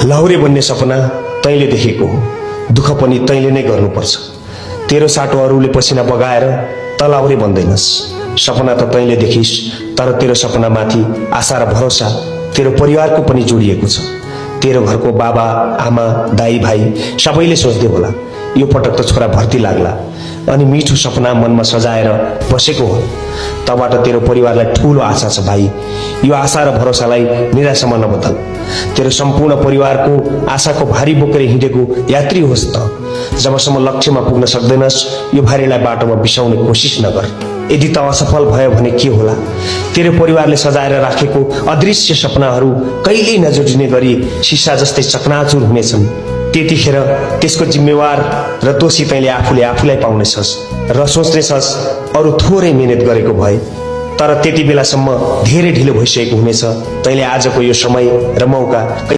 लाहुरे बन्ने सपना तैँले देखेको हो, दुःख पनि तैँले नै गर्नुपर्छ। तेरो साटो अरूले पसिना बगाएर त लाहुरे बन्दैनस्। सपना त तैँले देखिस्, तर तेरो सपनामाथि आशा र भरोसा तेरो परिवारको पनि जोडिएको छ। तेरो घरको बाबा आमा दाई भाइ सबैले सोच्दै होला यो पटक त छोरा भर्ती लाग्ला, अनि मिठो सपना मनमा सजाएर बसेको हो। तबाट तेरो परिवारलाई ठूलो आशा छ भाइ। यो आशा र भरोसालाई निराशामा नबदल। तेरो सम्पूर्ण परिवारको आशाको भारी बोकेर हिँडेको यात्री होस् त। जबसम्म लक्ष्यमा पुग्न सक्दैनस् यो भारीलाई बाटोमा बिसाउने कोसिस नगर। यदि त असफल भयो भने के होला? तेरो परिवारले सजाएर राखेको अदृश्य सपनाहरू कहिल्यै नजुटिने गरी सिसा जस्तै चकनाचुर हुनेछन्। त्यतिखेर त्यसको जिम्मेवार र दोषी तैँले आफूलाई पाउनेछस् र सोच्नेछस् अरू थोरै मेहनत गरेको भए। तर त्यति बेलासम्म धेरै ढिलो भइसकेको हुनेछ। तैँले आजको यो समय र मौका